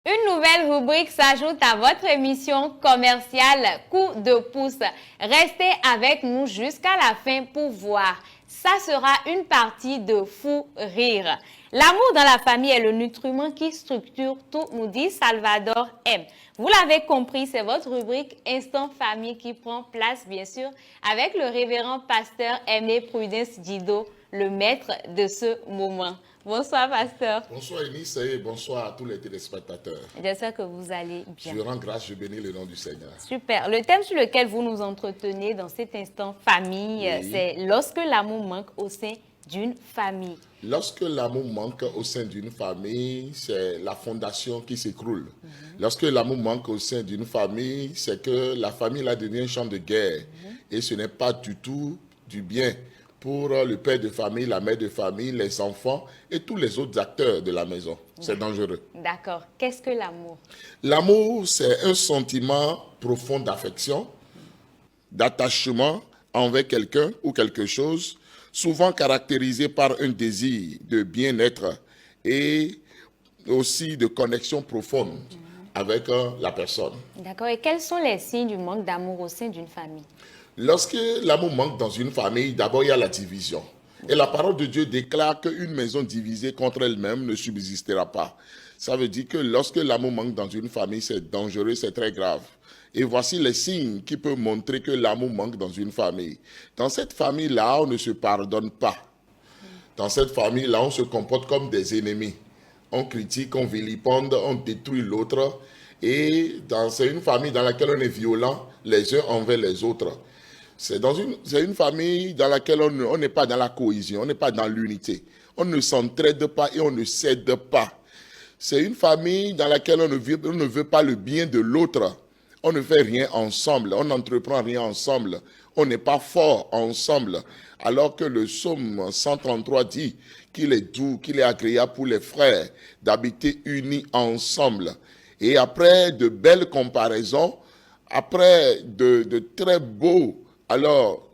Une nouvelle rubrique s'ajoute à votre émission commerciale Coup de pouce. Restez avec nous jusqu'à la fin pour voir. Ça sera une partie de fou rire. L'amour dans la famille est le nutriment qui structure tout, nous dit Salvador M. Vous l'avez compris, c'est votre rubrique Instant Famille qui prend place, bien sûr, avec le révérend pasteur Aimé Prudence Dido, le maître de ce moment. Bonsoir, pasteur. Bonsoir, Eunice, et bonsoir à tous les téléspectateurs. J'espère que vous allez bien. Je rends grâce, je bénis le nom du Seigneur. Super. Le thème sur lequel vous nous entretenez dans cet instant famille, Oui. c'est lorsque l'amour manque au sein d'une famille. Lorsque l'amour manque au sein d'une famille, c'est la fondation qui s'écroule. Lorsque l'amour manque au sein d'une famille, c'est que la famille là devient un champ de guerre. Et ce n'est pas du tout du bien pour le père de famille, la mère de famille, les enfants et tous les autres acteurs de la maison. C'est dangereux. D'accord. Qu'est-ce que l'amour? L'amour, c'est un sentiment profond d'affection, d'attachement envers quelqu'un ou quelque chose, souvent caractérisé par un désir de bien-être et aussi de connexion profonde avec la personne. D'accord. Et quels sont les signes du manque d'amour au sein d'une famille? Lorsque l'amour manque dans une famille, d'abord il y a la division. Et la parole de Dieu déclare qu'une maison divisée contre elle-même ne subsistera pas. Ça veut dire que lorsque l'amour manque dans une famille, c'est dangereux, c'est très grave. Et voici les signes qui peuvent montrer que l'amour manque dans une famille. Dans cette famille-là, on ne se pardonne pas. Dans cette famille-là, on se comporte comme des ennemis. On critique, on vilipende, on détruit l'autre. Et c'est une famille dans laquelle on est violent les uns envers les autres. C'est une famille dans laquelle on n'est pas dans la cohésion, on n'est pas dans l'unité. On ne s'entraide pas et on ne s'aide pas. C'est une famille dans laquelle on ne veut pas le bien de l'autre. On ne fait rien ensemble, on n'entreprend rien ensemble. On n'est pas fort ensemble. Alors que le psaume 133 dit qu'il est doux, qu'il est agréable pour les frères d'habiter unis ensemble. Et après de belles comparaisons, après de très beaux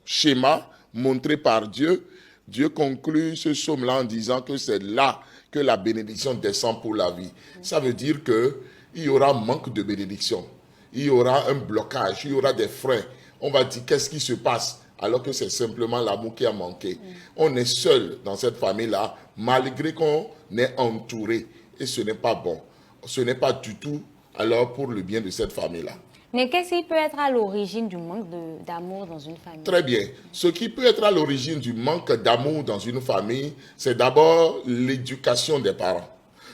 schémas montrés par Dieu, Dieu conclut ce psaume-là en disant que c'est là que la bénédiction descend pour la vie. Ça veut dire qu'il y aura manque de bénédiction. Il y aura un blocage, il y aura des freins. On va dire qu'est-ce qui se passe alors que c'est simplement l'amour qui a manqué. On est seul dans cette famille-là malgré qu'on est entouré. Et ce n'est pas bon. Ce n'est pas du tout alors pour le bien de cette famille-là. Mais qu'est-ce qui peut être à l'origine du manque d'amour dans une famille? Très bien. Ce qui peut être à l'origine du manque d'amour dans une famille, c'est d'abord l'éducation des parents.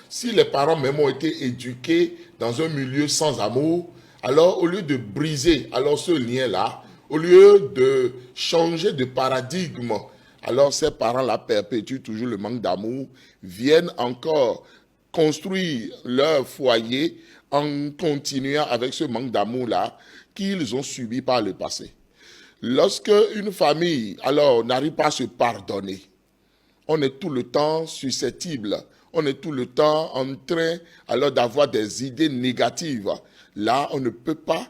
Si les parents même ont été éduqués dans un milieu sans amour, alors au lieu de briser ce lien-là, au lieu de changer de paradigme, alors ces parents-là perpétuent toujours le manque d'amour, viennent encore construire leur foyer en continuant avec ce manque d'amour-là qu'ils ont subi par le passé. Lorsque une famille n'arrive pas à se pardonner, on est tout le temps susceptible, on est tout le temps en train d'avoir des idées négatives. Là, on ne peut pas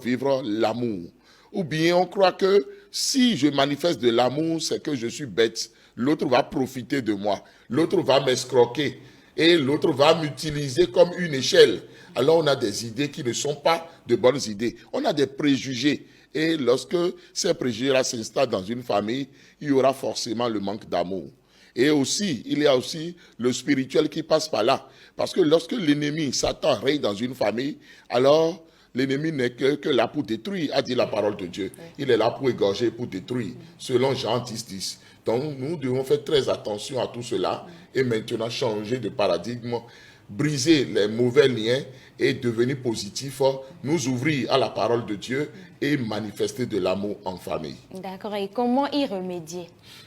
vivre l'amour. Ou bien on croit que si je manifeste de l'amour, c'est que je suis bête. L'autre va profiter de moi, l'autre va m'escroquer et l'autre va m'utiliser comme une échelle. Alors on a des idées qui ne sont pas de bonnes idées. On a des préjugés. Et lorsque ces préjugés-là s'installent dans une famille, il y aura forcément le manque d'amour. Et aussi, il y a aussi le spirituel qui passe par là. Parce que lorsque l'ennemi, Satan, règne dans une famille, alors l'ennemi n'est que là pour détruire, a dit la parole de Dieu. Il est là pour égorger, pour détruire, selon Jean 10:10. Donc nous devons faire très attention à tout cela et maintenant changer de paradigme, briser les mauvais liens et devenir positif, nous ouvrir à la parole de Dieu et manifester de l'amour en famille. D'accord. Et comment y remédier?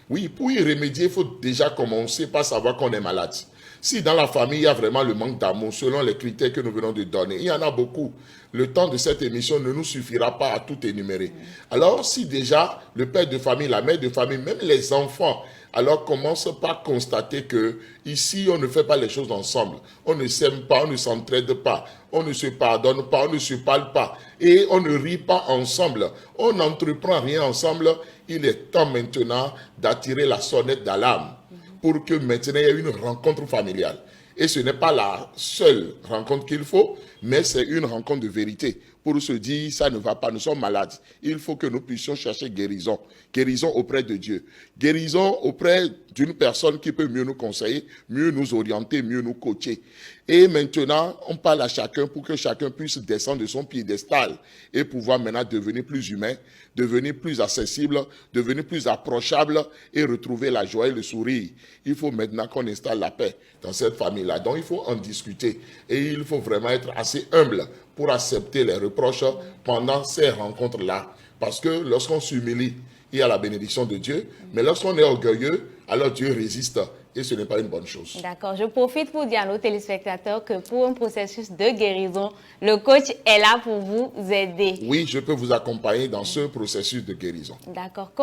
Oui, pour y remédier, il faut déjà commencer par savoir qu'on est malade. Si dans la famille, il y a vraiment le manque d'amour, selon les critères que nous venons de donner, il y en a beaucoup. Le temps de cette émission ne nous suffira pas à tout énumérer. Alors, si déjà le père de famille, la mère de famille, même les enfants, alors commence par constater que ici, on ne fait pas les choses ensemble. On ne s'aime pas, on ne s'entraide pas, on ne se pardonne pas, on ne se parle pas et on ne rit pas ensemble. On n'entreprend rien ensemble. Il est temps maintenant d'attirer la sonnette d'alarme pour que maintenant il y ait une rencontre familiale. Et ce n'est pas la seule rencontre qu'il faut, mais c'est une rencontre de vérité. Pour se dire, ça ne va pas, nous sommes malades. Il faut que nous puissions chercher guérison. Guérison auprès de Dieu. Guérison auprès d'une personne qui peut mieux nous conseiller, mieux nous orienter, mieux nous coacher. Et maintenant, on parle à chacun pour que chacun puisse descendre de son piédestal et pouvoir maintenant devenir plus humain, devenir plus accessible, devenir plus approchable et retrouver la joie et le sourire. Il faut maintenant qu'on installe la paix dans cette famille-là. Donc, il faut en discuter et il faut vraiment être assez humble pour accepter les reproches pendant ces rencontres-là. Parce que lorsqu'on s'humilie, il y a la bénédiction de Dieu, mais lorsqu'on est orgueilleux, alors Dieu résiste et ce n'est pas une bonne chose. D'accord, je profite pour dire à nos téléspectateurs que pour un processus de guérison, le coach est là pour vous aider. Oui, je peux vous accompagner dans ce processus de guérison. D'accord, que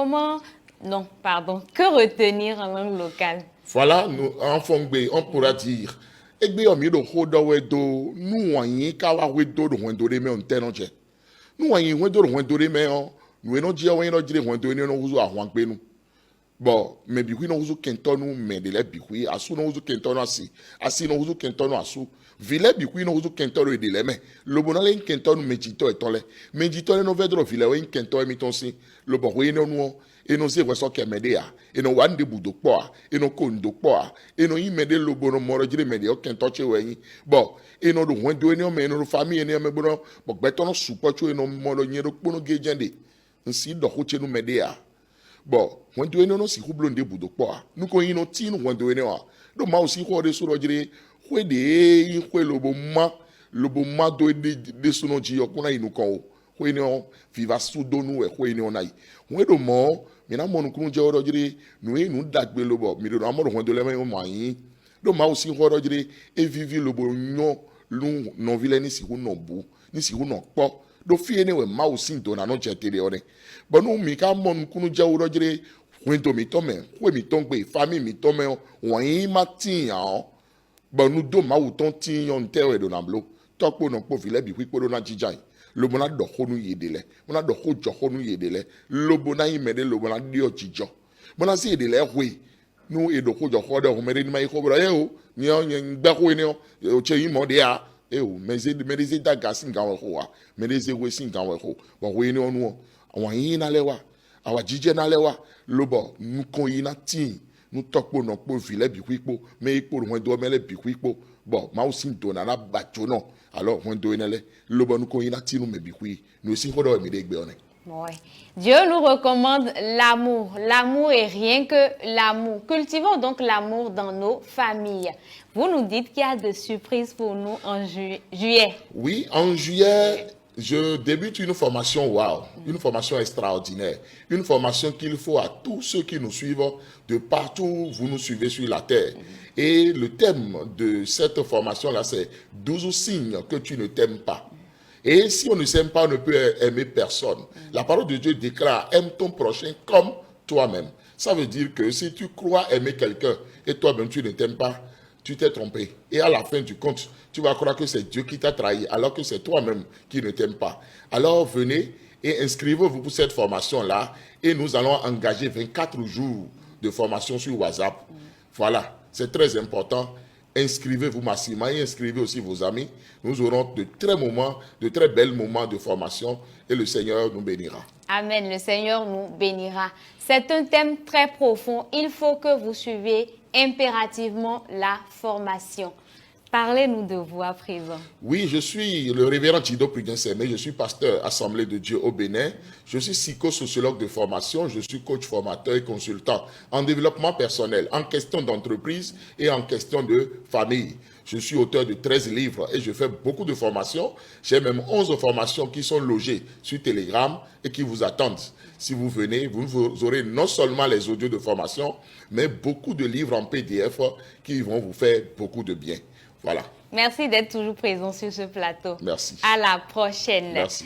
retenir en langue locale? Voilà, nous, en Fongbe, on pourra dire, nous bon, mais bikui no uzu kentonu me de le bikui asu no uzu kentonu asi no uzu kentonu asu vile bikui no uzu kentonu de le me lobo na le kentonu mejito etole mejito no vedro vile we kentonu mitonsi lobo we no no eno se weso kemede a eno wande budo po a eno kondo po a eno imede lobo no moro jire mede o kentoche we bon eno do wendo eno me eno famille eno me bono bo beto no supocho eno moro nyero kpono gejende nsi do hoche no mede a bon wendo eno no si hublonde budo po a nuko ino tinu wendo eno a do ma osi ho de suro jire hwede hwe lobo ma do de suno ji okuna inu kon hwe eno viva sudonu e hwe eno nai wedo mo mina mo nkunu je oro jire nu enu dagbe lobo mi do amoro wendo le me mo yin do ma osi ho oro jire e vivi lobo nyo lu no vile ni si hu no bu ni si hu no po do fi ene we ma osi do na no je tele ore bonu mi ka mo nkunu je oro jire wendo mi to me we mi to gbe family mi to me won yin ma tin yan bonu do ma wu ton tin yon te we do na blo topo no po vile bi pipo do na jijai lobo na do honu yedele mona do hojo honu yedele lobo na imede lobo na dio jijo mona si yedele hwe nu edo hojo hodo ho mere ni mai ho bro o ni o yen gba ho ni o che yi mo de a o meze da gas nga ho a meze we sin nga ho wa ho ni onu awon yin na lewa awa jije na lewa lobo nu kon yi na tin nu topo no po vile bi pipo me ipo ro do mele bi pipo bon ma aussi do na la bacho no alors on do enele lobo nu ko ina tinu me bi hui nous si hodo mi de gbe one. Ouais. Dieu nous recommande l'amour. L'amour est rien que l'amour. Cultivons donc l'amour dans nos familles. Vous nous dites qu'il y a des surprises pour nous en juillet. Oui, en juillet, je débute une formation wow, une formation extraordinaire, une formation qu'il faut à tous ceux qui nous suivent de partout où vous nous suivez sur la terre. Et le thème de cette formation-là, c'est 12 signes que tu ne t'aimes pas. Et si on ne s'aime pas, on ne peut aimer personne. La parole de Dieu déclare, aime ton prochain comme toi-même. Ça veut dire que si tu crois aimer quelqu'un et toi-même tu ne t'aimes pas, tu t'es trompé. Et à la fin du compte, tu vas croire que c'est Dieu qui t'a trahi, alors que c'est toi-même qui ne t'aime pas. Alors venez et inscrivez-vous pour cette formation-là et nous allons engager 24 jours de formation sur WhatsApp. Voilà, c'est très important. Inscrivez-vous massivement et inscrivez aussi vos amis. Nous aurons de très bels moments de formation et le Seigneur nous bénira. Amen, le Seigneur nous bénira. C'est un thème très profond. Il faut que vous suiviez impérativement la formation. Parlez-nous de vous à présent. Oui, je suis le révérend Tido Prudence-Aimé, je suis pasteur Assemblée de Dieu au Bénin. Je suis psychosociologue de formation, je suis coach formateur et consultant en développement personnel, en question d'entreprise et en question de famille. Je suis auteur de 13 livres et je fais beaucoup de formations. J'ai même 11 formations qui sont logées sur Telegram et qui vous attendent. Si vous venez, vous aurez non seulement les audios de formation, mais beaucoup de livres en PDF qui vont vous faire beaucoup de bien. Voilà. Merci d'être toujours présent sur ce plateau. Merci. À la prochaine. Merci.